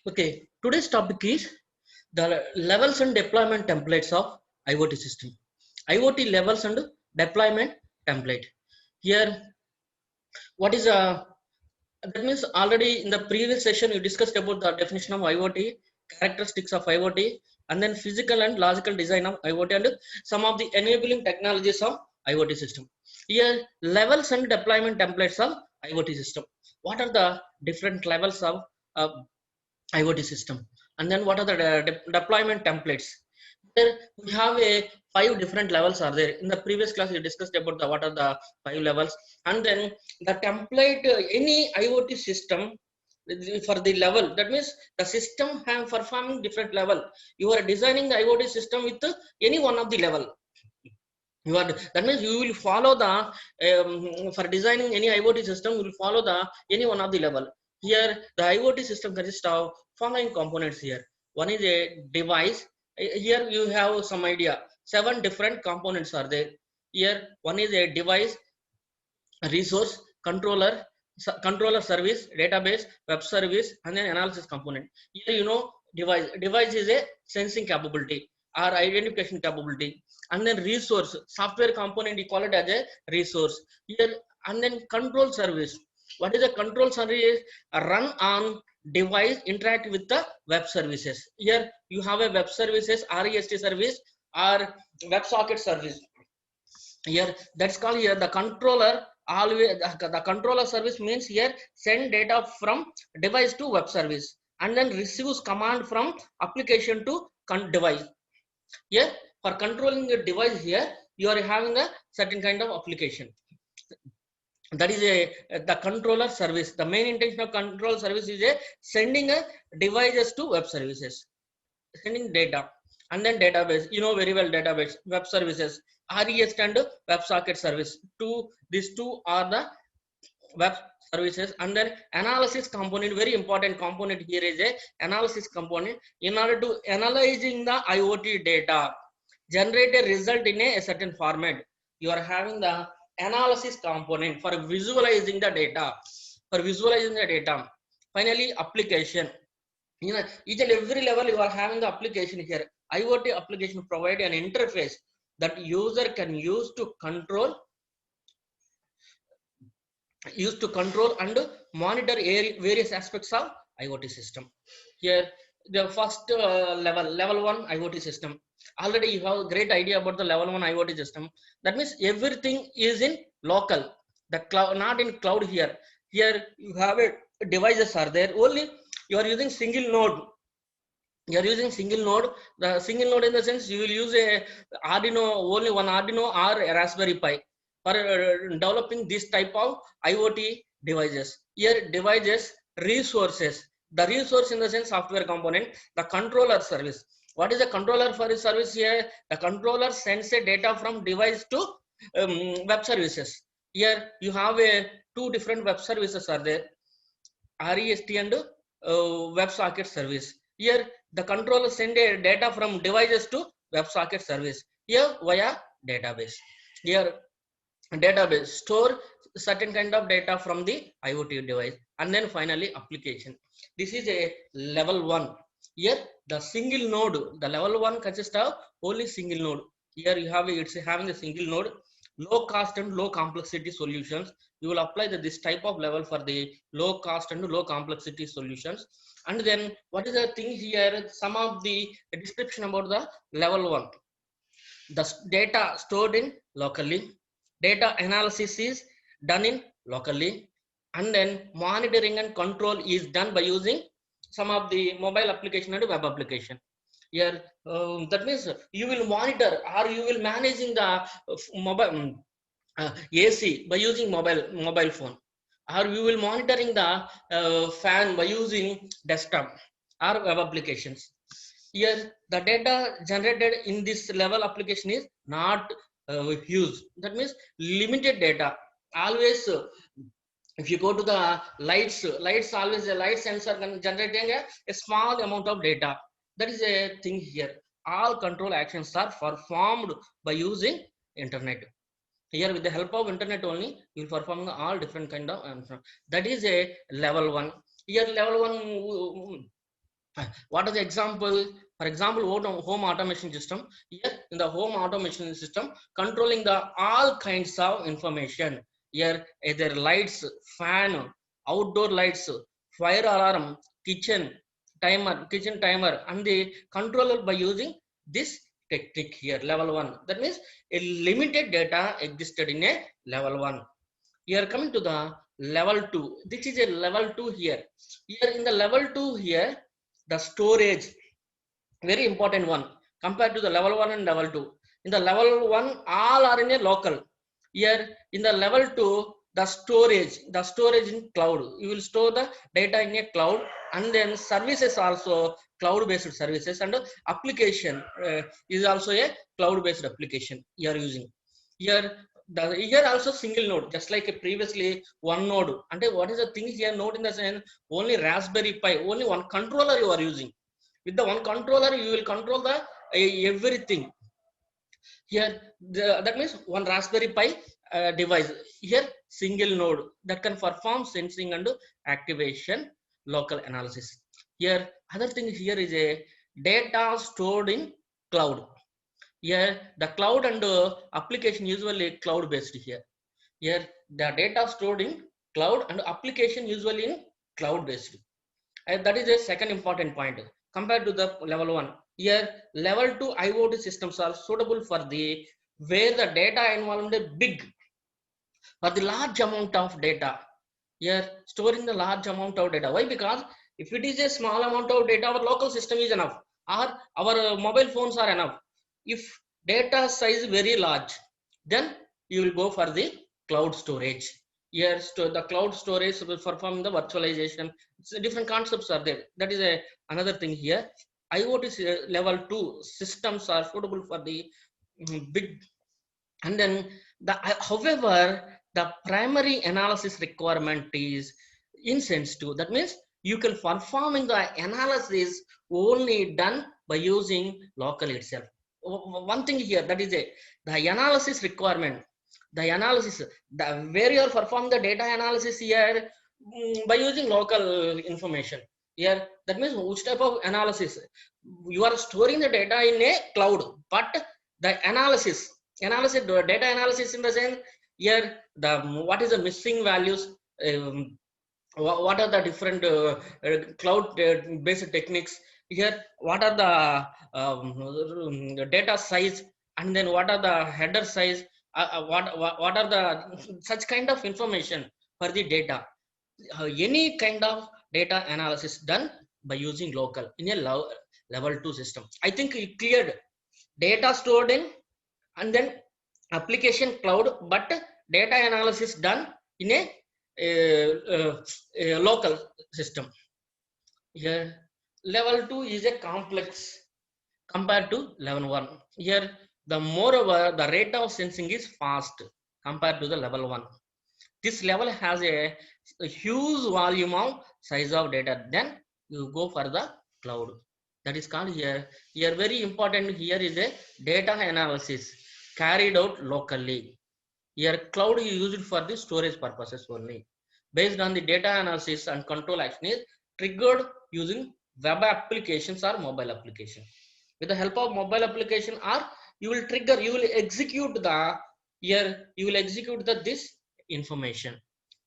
Okay, today's topic is the levels and deployment templates of IoT system. IoT levels and deployment template. Here, what is that means already in the previous session you discussed about the definition of IoT, characteristics of IoT, and then physical and logical design of IoT, and some of the enabling technologies of IoT system. Here, levels and deployment templates of IoT system. What are the different levels of uh, IoT system, and then what are the deployment templates? There we have a five different levels are there. In the previous class, we discussed about the what are the five levels, and then the template any IoT system for the level. That means the system have performing different level. You are designing the IoT system with any one of the level. You are that means you will follow the for designing any IoT system. You will follow the any one of the level. Here the IoT system consists of following components. Here one is a device. Here you have some idea. Seven different components are there. Here one is a device, resource, controller service, database, web service, and then analysis component. Here you know device is a sensing capability or identification capability, and then resource software component you call it as a resource here. And then control service, what is a control service? Run on device interact with the web services. Here you have a web services, REST service or WebSocket service. Here that's called here the controller. Always the controller service means here send data from device to web service, and then receives command from application to device. Here for controlling the device, here you are having a certain kind of application. That is a the controller service. The main intention of control service is a sending a devices to web services, sending data. And then database, you know very well, database, web services, REST and WebSocket service. These two are the web services. And then analysis component, very important component here is a analysis component. In order to analyzing the IoT data, generate a result in a certain format, you are having the analysis component for visualizing the data. Finally, application. You know, each and every level you are having the application here. IoT application provide an interface that user can use to control and monitor various aspects of IoT system. Here the first level one IoT system. Already you have a great idea about the level one IoT system. That means everything is in local, the cloud, not in cloud. Here you have a devices are there, only you are using single node. The single node in the sense you will use a Arduino, only one Arduino or a Raspberry Pi for developing this type of IoT devices. Here devices, resources, the resource in the sense software component, the controller service. What is the controller for a service? Here the controller sends a data from device to web services. Here you have a two different web services are there, REST and WebSocket service. Here the controller send a data from devices to WebSocket service. Here via database. Here database store certain kind of data from the IoT device. And then finally application. This is a level one. Here the single node, the level one consists of only single node. Here you have it's having a single node, low cost and low complexity solutions. You will apply this type of level for the low cost and low complexity solutions. And then what is the thing here? Some of the description about the level one. The data stored in locally, data analysis is done in locally, and then monitoring and control is done by using some of the mobile application and web application. Here that means you will monitor or you will managing the mobile AC by using mobile phone, or you will monitoring the fan by using desktop or web applications. Here the data generated in this level application is not huge. That means limited data. Always if you go to the lights always a light sensor generating a small amount of data. That is a thing here. All control actions are performed by using internet. Here with the help of internet only you will perform all different kind of that is a level one. Here level one What is the example? For example, home automation system. Here in the home automation system, controlling the all kinds of information. Here either lights, fan, outdoor lights, fire alarm, kitchen kitchen timer, and the controller by using this technique here, level 1. That means a limited data existed in a level 1. Here coming to the level 2. This is a level 2 here. Here in the level 2 here, the storage, very important one compared to the level 1 and level 2. In the level 1 all are in a local. Here in the level 2, the storage in cloud, you will store the data in a cloud, and then services also cloud based services, and application is also a cloud based application you are using. Here here also single node, just like a previously one node. And what is the thing here, node in the sense only Raspberry Pi, only one controller you are using. With the one controller you will control the everything. Here that means one Raspberry Pi device. Here single node that can perform sensing and activation, local analysis. Here other thing here is a data stored in cloud. Here the cloud and application usually cloud based. Here the data stored in cloud and application usually in cloud based. That is a second important point compared to the level 1. Here level 2 IoT systems are suitable for the where the data involved is big, for the large amount of data. Here storing the large amount of data. Why? Because if it is a small amount of data, our local system is enough, or our mobile phones are enough. If data size very large, then you will go for the cloud storage. Here the cloud storage will perform the virtualization. Different concepts are there. That is another thing here. IoT level 2 systems are suitable for the big. And then however, the primary analysis requirement is insensitive. That means you can performing the analysis only done by using local itself. One thing here, that is the analysis requirement, the analysis, the where you are performing the data analysis here, by using local information. Here that means which type of analysis, you are storing the data in a cloud, but the analysis data analysis in the sense, here the what is the missing values, what are the different cloud based techniques. Here what are the data size, and then what are the header size, what are the such kind of information for the data. Any kind of data analysis done by using local in a level 2 system. I think it cleared. Data stored in, and then application cloud, but data analysis done in a local system. Here level 2 is a complex compared to level 1. Here the moreover the rate of sensing is fast compared to the level 1. This level has a huge volume of size of data, then you go for the cloud. That is called here very important here is a data analysis carried out locally. Here cloud is used for the storage purposes only. Based on the data analysis and control action is triggered using web applications or mobile application. With the help of mobile application, or you will trigger, you will execute the here you will execute this information.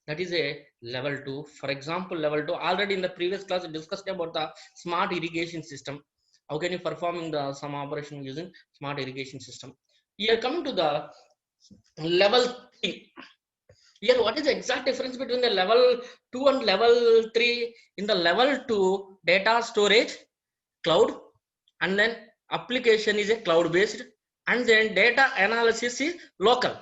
That is a level 2. For example, level 2 already in the previous class we discussed about the smart irrigation system. How can you performing the some operation using smart irrigation system. Here coming to the level 3. Here what is the exact difference between the level 2 and level 3? In the level 2 data storage cloud, and then application is a cloud based, and then data analysis is local.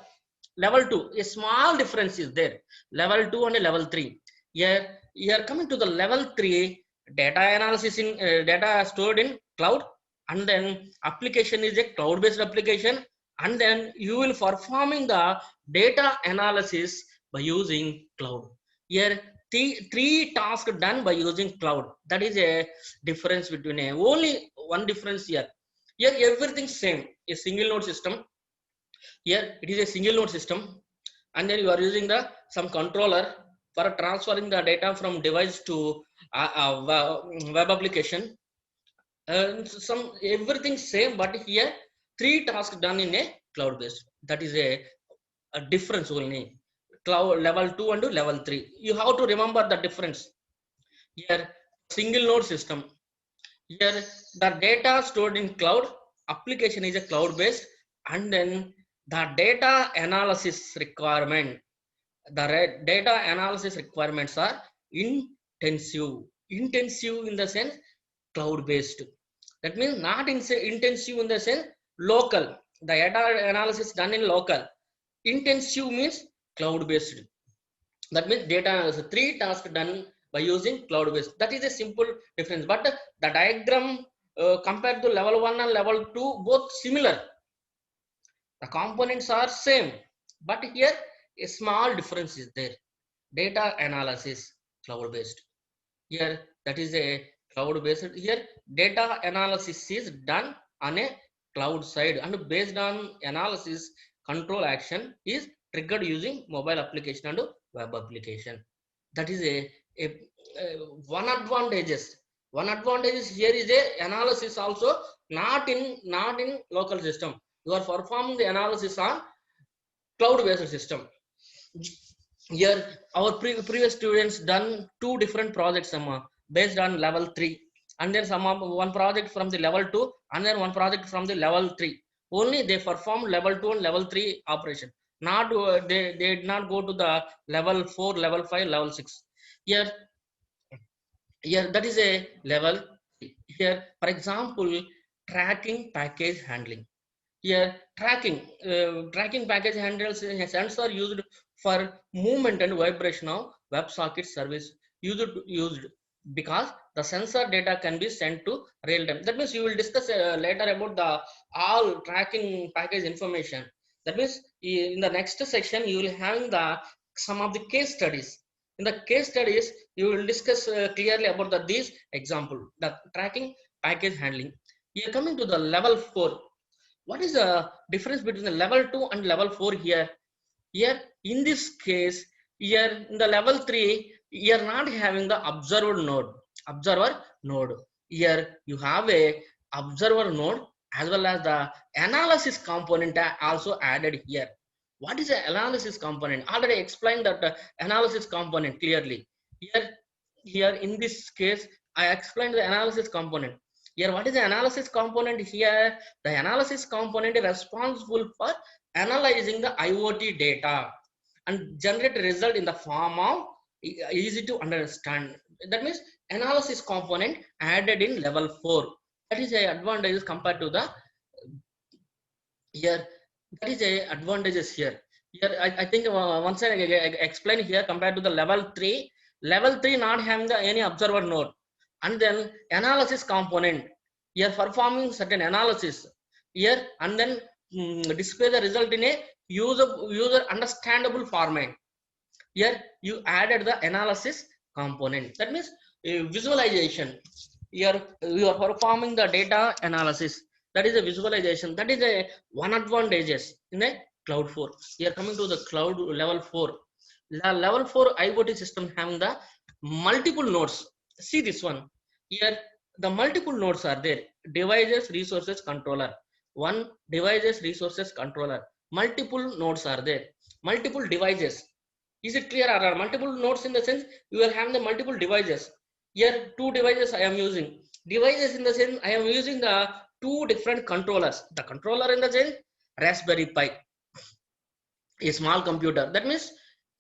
Level 2, a small difference is there, level 2 and level 3. Here coming to the level 3, data analysis in data stored in cloud, and then application is a cloud based application, and then you will performing the data analysis by using cloud. Here three tasks done by using cloud. That is a difference between only one difference here. Here everything same, a single node system. Here it is a single node system, and then you are using the some controller, for transferring the data from device to web application. Some everything same, but here three tasks done in a cloud based. That is a difference only. Cloud level 2 and level 3. You have to remember the difference. Here single node system. Here the data stored in cloud application is a cloud based, and then the data analysis requirement, the data analysis requirements are intensive in the sense cloud based. That means not intensive in the sense local, the data analysis done in local. Intensive means cloud based. That means data analysis, three tasks done by using cloud based. That is a simple difference, but the diagram compared to level 1 and level 2 both similar. The components are same, but here a small difference is there. Data analysis cloud based. Here that is a cloud based. Here data analysis is done on a cloud side, and based on analysis control action is triggered using mobile application and web application. That is a one advantages. One advantage here is a analysis also not in local system. You are performing the analysis on cloud based system. Here our previous students done two different projects, based on level 3, and then some of one project from the level 2, and then one project from the level 3. Only they perform level 2 and level 3 operation, not they did not go to the level 4, level 5, level 6. Here that is a level 3. Here for example, tracking package handling. Here tracking package handles a sensor used for movement and vibration of WebSocket service used because the sensor data can be sent to real time. That means you will discuss later about the all tracking package information. That means in the next section you will have the some of the case studies. In the case studies you will discuss clearly about these example, the tracking package handling. Here coming to the level 4. What is the difference between the level 2 and level 4 here? Here in this case, here in the level 3, you are not having the observer node. Here you have a observer node as well as the analysis component also added here. What is the analysis component? Already explained that analysis component clearly. Here in this case I explained the analysis component. Here what is the analysis component? Here the analysis component is responsible for analyzing the IoT data and generate a result in the form of easy to understand. That means analysis component added in level 4. That is a advantage compared to the here. That is a advantages here. Here I think once I explain here compared to the level 3. Level 3 not having the any observer node, and then analysis component here performing certain analysis here, and then display the result in a user understandable format. Here you added the analysis component. That means visualization. Here you are performing the data analysis. That is a visualization. That is a one advantages in a cloud 4. Here coming to the cloud level 4. The level 4 IoT system having the multiple nodes. See this one. Here the multiple nodes are there. Devices, resources, controller. One devices, resources, controller. Multiple nodes are there. Multiple devices. Is it clear? Are multiple nodes in the sense you will have the multiple devices. Here two devices I am using. Devices in the sense I am using the two different controllers. The controller in the sense Raspberry Pi, a small computer. That means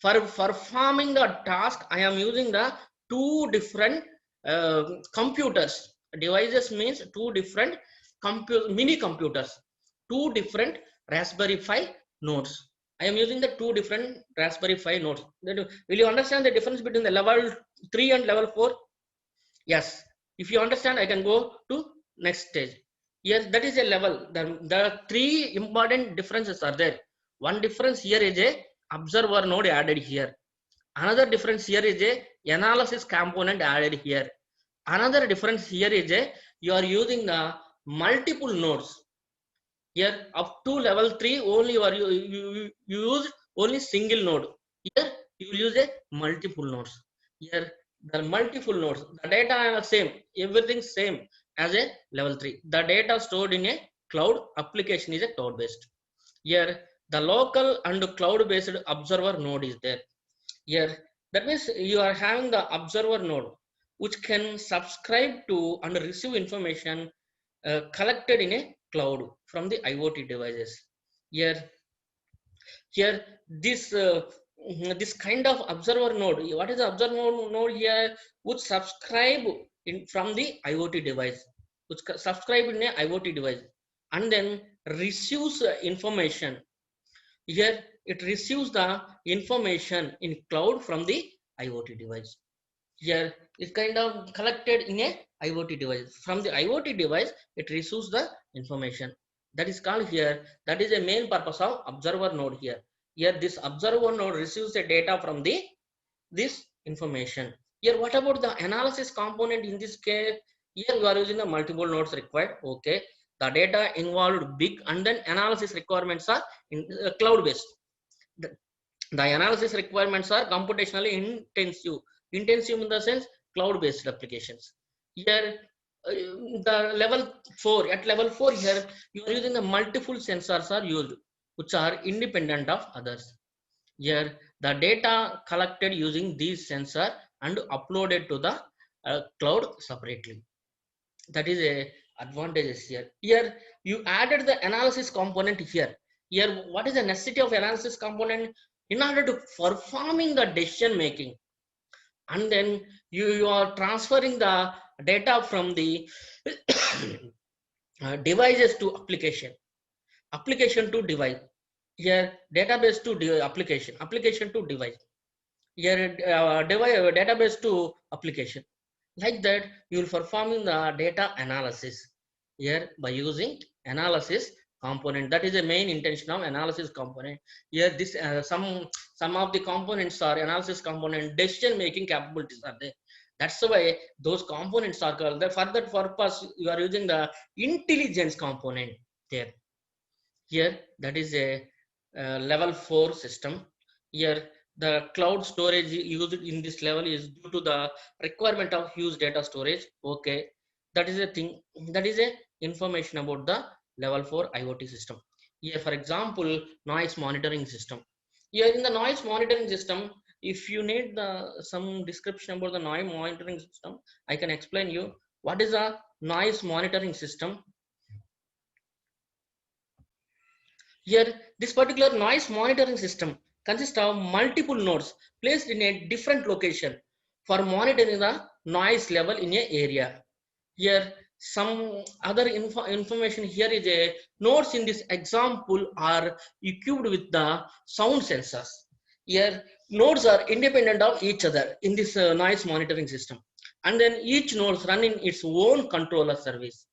for performing the task I am using the two different computers. Devices means two different mini computers, two different Raspberry Pi nodes. I am using the two different Raspberry Pi nodes. Will you understand the difference between the level 3 and level 4? Yes. If you understand, I can go to next stage. Yes, that is a level. The three important differences are there. One difference here is a observer node added here. Another difference here is a analysis component added here. Another difference here is a you are using the multiple nodes. Here up to level 3 only you use only single node. Here you will use a multiple nodes. Here the multiple nodes, the data are same, everything same as a level 3. The data stored in a cloud application is a cloud based. Here the local and cloud based observer node is there. Here that means you are having the observer node which can subscribe to and receive information collected in a cloud from the IoT devices. Here this kind of observer node, what is the observer node here, would subscribe in from the IoT device, which subscribe in a IoT device and then receives information. Here it receives the information in cloud from the IoT device. Here it's kind of collected in a IoT device. From the IoT device it receives the information, that is called here, that is a main purpose of observer node. Here this observer node receives the data from the this information. Here what about the analysis component? In this case here we are using the multiple nodes required. Okay, the data involved big and then analysis requirements are in cloud based. The analysis requirements are computationally intensive in the sense cloud based applications. Here the level 4, at level 4 here you are using the multiple sensors are used which are independent of others. Here the data collected using these sensor and uploaded to the cloud separately. That is a advantages here. Here you added the analysis component. Here what is the necessity of analysis component? In order to performing the decision making, and then you are transferring the data from the devices to application to device. Here database to application to device. Here device database to application. Like that you will performing the data analysis here by using analysis component. That is the main intention of analysis component. Here this some of the components are analysis component, decision making capabilities are there. That's why those components are called the, for that purpose you are using the intelligence component there. Here that is a level 4 system. Here the cloud storage used in this level is due to the requirement of huge data storage. Okay, that is a thing, that is a information about the level 4 IoT system. Here for example noise monitoring system. Here in the noise monitoring system, if you need the some description about the noise monitoring system, I can explain you what is a noise monitoring system. Here, this particular noise monitoring system consists of multiple nodes placed in a different location for monitoring the noise level in a area. Here, some other information here is a nodes in this example are equipped with the sound sensors. Here, nodes are independent of each other in this noise monitoring system, and then each node running its own controller service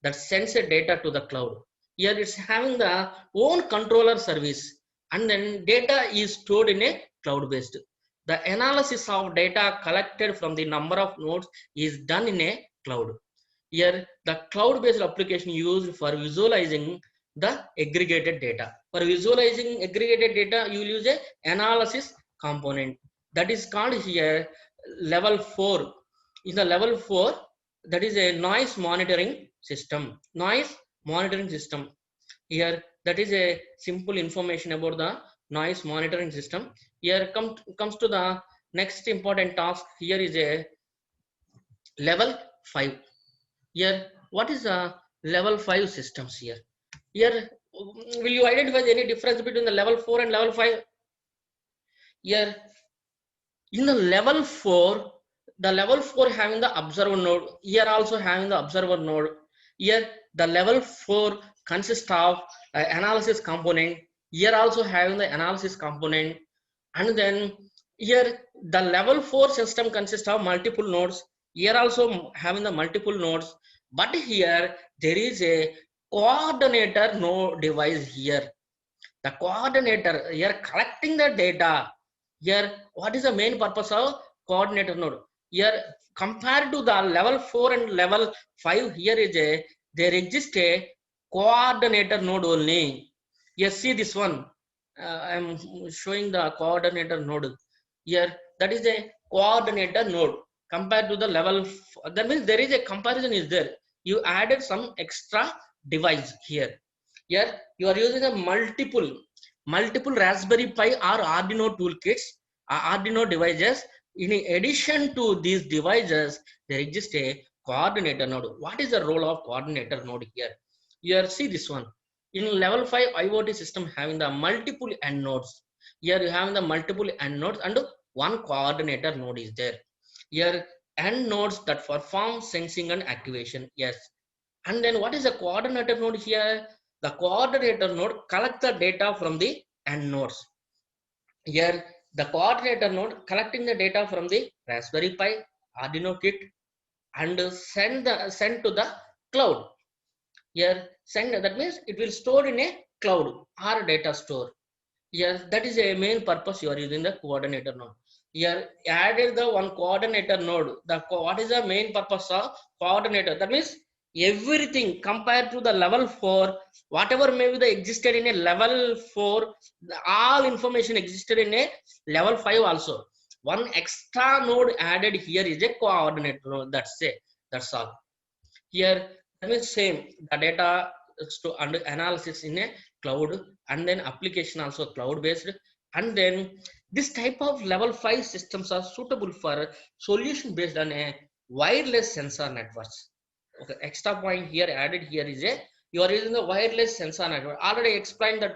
that sends the data to the cloud. Here it's having the own controller service and then data is stored in a cloud based. The analysis of data collected from the number of nodes is done in a cloud. Here the cloud based application used for visualizing the aggregated data. For visualizing aggregated data you will use a analysis component, that is called here level 4. In the level 4 that is a noise monitoring system. Noise monitoring system. Here that is a simple information about the noise monitoring system. Here comes to the next important task. Here is a level 5. Here what is a level 5 systems here? Here will you identify any difference between the level 4 and level 5? Here in the level 4, the level 4 having the observer node, here also having the observer node. Here the level 4 consists of analysis component, here also having the analysis component, and then here the level 4 system consists of multiple nodes, here also having the multiple nodes, but here there is a coordinator node device here. The coordinator here collecting the data. Here what is the main purpose of coordinator node? Here compared to the level 4 and level 5, here is a there exists a coordinator node only. Yes, see this one. I am showing the coordinator node. Here, that is a coordinator node compared to the level. That means there is a comparison is there. You added some extra device here. Here, you are using a multiple Raspberry Pi or Arduino toolkits, Arduino devices. In addition to these devices, there exists a coordinator node. What is the role of coordinator node here? Here, see this one. In level 5 IoT system having the multiple end nodes. Here you have the multiple end nodes and one coordinator node is there. Here end nodes that perform sensing and activation. Yes. And then what is a coordinator node here? The coordinator node collects the data from the end nodes. Here the coordinator node collecting the data from the Raspberry Pi, Arduino kit and send to the cloud. Here send, that means it will store in a cloud or data store. Yes, that is a main purpose you are using the coordinator node. Here added the one coordinator node. What is the main purpose of coordinator? That means everything compared to the level 4, whatever may be the existed in a level 4, all information existed in a level 5 also. One extra node added here is a coordinator node. That's all. Here that means same, the data and analysis in a cloud, and then application also cloud based. And then this type of level 5 systems are suitable for solution based on a wireless sensor networks. Okay, extra point here added here is a, you are using the wireless sensor network. Already explained that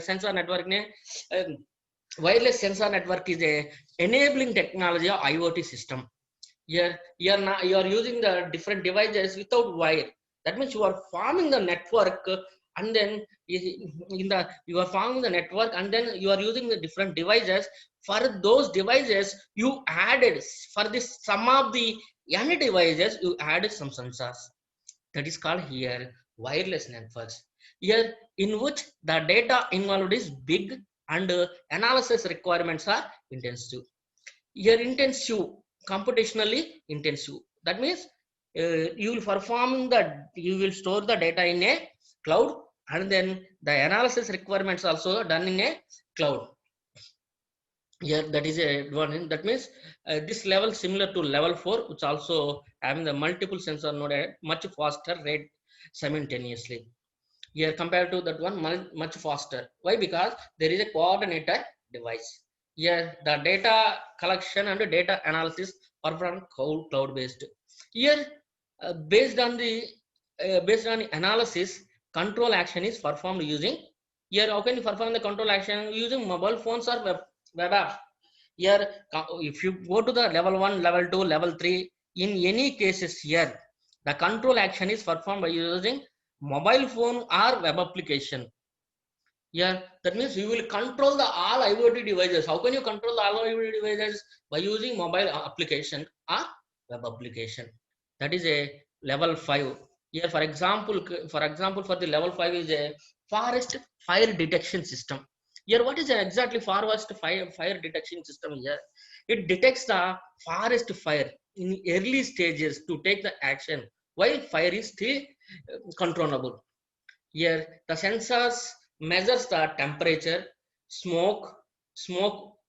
sensor network wireless sensor network is a enabling technology of IoT system. Here you are using the different devices without wire. That means you are forming the network, and then you are forming the network, and then you are using the different devices. For those devices you added, for this some of the any devices you added some sensors. That is called here wireless networks. Here in which the data involved is big and analysis requirements are intensive. Here intensive, computationally intensive. That means you will perform that, you will store the data in a cloud, and then the analysis requirements also done in a cloud. Here that is a one. That means this level similar to level 4, which also having the multiple sensor node at much faster rate simultaneously. Here compared to that one much faster. Why? Because there is a coordinator device. Here the data collection and data analysis performed cloud based. Here based on analysis, control action is performed using. Here how can you perform the control action using mobile phones or web apps? Here if you go to the level 1, level 2, level 3, in any cases here the control action is performed by using mobile phone or web application. Yeah, that means you will control the all IoT devices. How can you control the all IoT devices? By using mobile application or web application. That is a level 5. Here, for the level 5 is a forest fire detection system. Here, what is exactly forest fire detection system here? It detects the forest fire in early stages to take the action while fire is still controllable. Here, the sensors measures the temperature, smoke,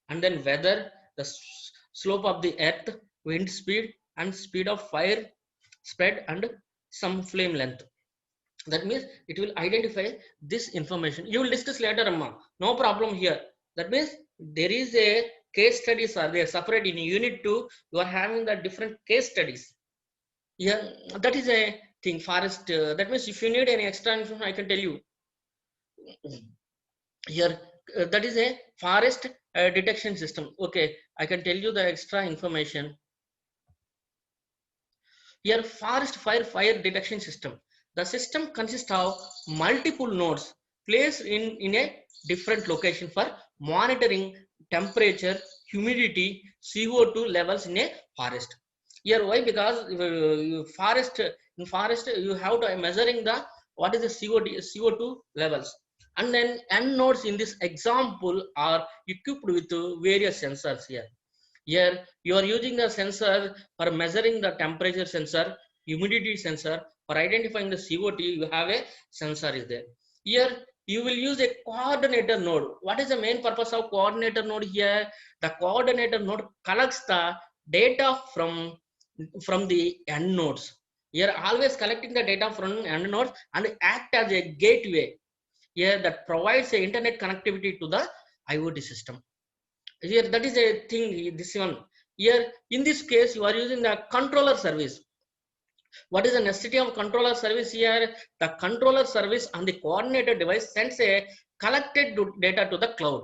and then weather, the slope of the earth, wind speed, and speed of fire spread, and some flame length. That means it will identify this information. You will discuss later, Amma. No problem here. That means there is a case studies are there separate in unit 2. You are having the different case studies. Yeah, that is a thing. Forest. That means if you need any extra information, I can tell you. Here that is a forest detection system. Okay, I can tell you the extra information. Here forest fire detection system. The system consists of multiple nodes placed in a different location for monitoring temperature, humidity, CO2 levels in a forest. Here why? Because in forest you have to measuring the what is the CO2 levels, and then end nodes in this example are equipped with various sensors. Here you are using the sensor for measuring the temperature sensor, humidity sensor. For identifying the CO2 you have a sensor is there. Here you will use a coordinator node. What is the main purpose of coordinator node here? The coordinator node collects the data from the end nodes. Here always collecting the data from end nodes and act as a gateway here that provides a internet connectivity to the IoT system. Here that is a thing, this one. Here in this case you are using the controller service. What is the necessity of controller service here? The controller service on the coordinator device sends a collected data to the cloud.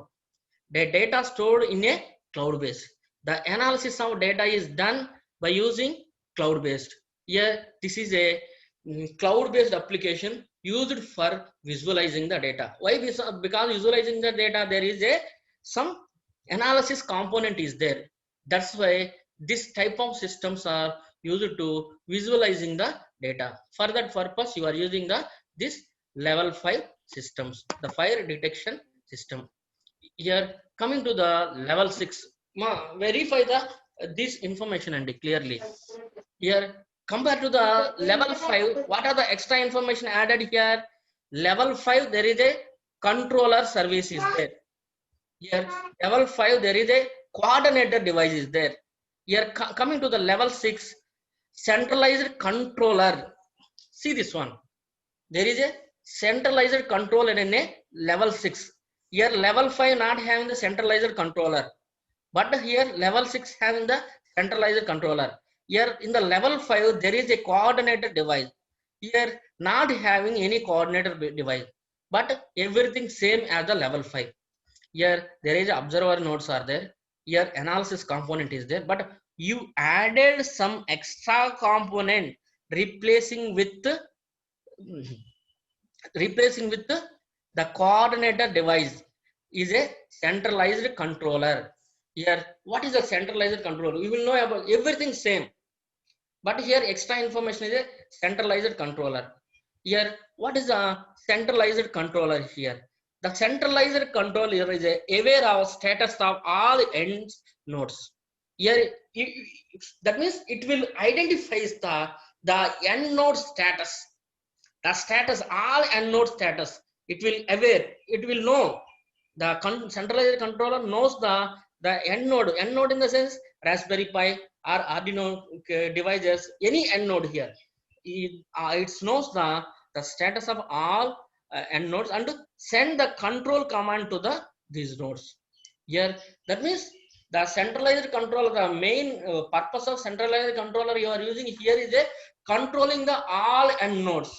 The data stored in a cloud base. The analysis of data is done by using cloud based. Here this is a cloud based application used for visualizing the data. Why? Because visualizing the data there is a some analysis component is there. That's why this type of systems are used to visualizing the data. For that purpose you are using the this level 5 systems, the fire detection system. Here coming to the level 6, verify the this information and clearly. Here compared to the level 5, what are the extra information added here? Level 5 there is a controller service is there. Here level 5 there is a coordinator device is there. Here coming to the level 6, centralized controller. See this one, there is a centralized controller in a level 6. Here level 5 not having the centralized controller, but here level 6 having the centralized controller. Here in the level 5 there is a coordinator device. Here not having any coordinator device, but everything same as the level 5. Here there is observer nodes are there. Here analysis component is there, but you added some extra component replacing with the coordinator device is a centralized controller. Here what is a centralized controller? We will know about everything same, but here extra information is a centralized controller. Here what is a centralized controller? Here the centralized controller is aware of status of all end nodes. Here that means it will identify the end node status, the status, all end node status. It will aware, it will know. The centralized controller knows the end node in the sense Raspberry Pi or Arduino devices, any end node here. It knows the status of all end nodes and send the control command to these nodes. Here that means the centralized controller, the main purpose of centralized controller you are using here is a controlling the all end nodes,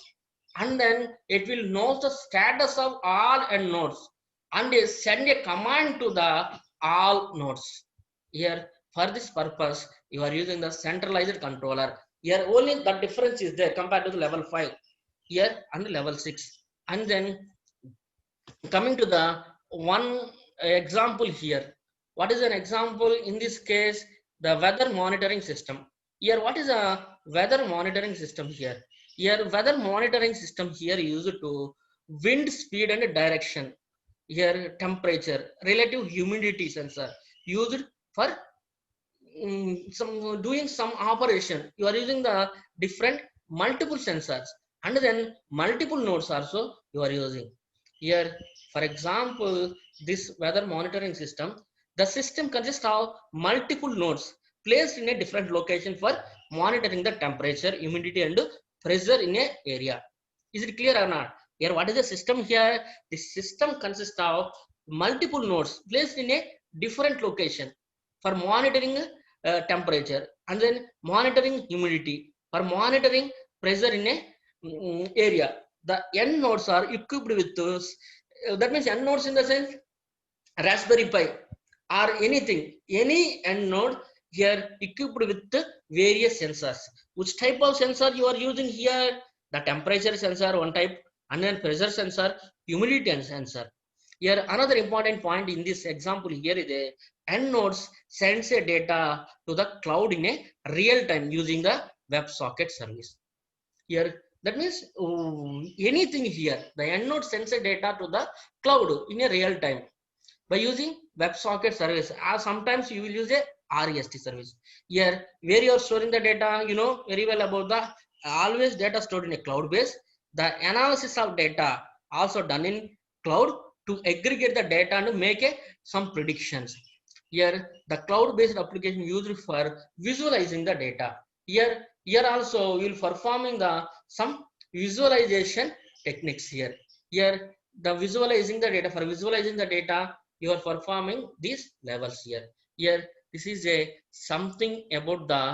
and then it will know the status of all end nodes and send a command to the all nodes. Here for this purpose you are using the centralized controller. Here only the difference is there compared to the level 5 here and level 6. And then coming to the one example here. What is an example in this case? The weather monitoring system. Here what is a weather monitoring system here? Here weather monitoring system here used to wind speed and direction. Here temperature, relative humidity sensor used for some doing some operation. You are using the different multiple sensors, and then multiple nodes also you are using. Here for example this weather monitoring system, the system consists of multiple nodes placed in a different location for monitoring the temperature, humidity and pressure in a area. Is it clear or not? Here what is the system here? The system consists of multiple nodes placed in a different location for monitoring temperature, and then monitoring humidity, for monitoring pressure in a area. The end nodes are equipped with those, that means end nodes in the sense Raspberry Pi or anything, any end node here equipped with various sensors. Which type of sensor you are using here? The temperature sensor one type, and then pressure sensor, humidity sensor. Here another important point in this example here is a end nodes sends a data to the cloud in a real time using the WebSocket service. Here that means anything here, the end node sends a data to the cloud in a real time by using WebSocket service, or sometimes you will use a REST service. Here where you are storing the data, you know very well about the always data stored in a cloud base. The analysis of data also done in cloud to aggregate the data and make some predictions. Here, the cloud-based application used for visualizing the data. Here also we will performing the some visualization techniques here. Here, the visualizing the data, for visualizing the data, you are performing these levels here. Here, this is a something about the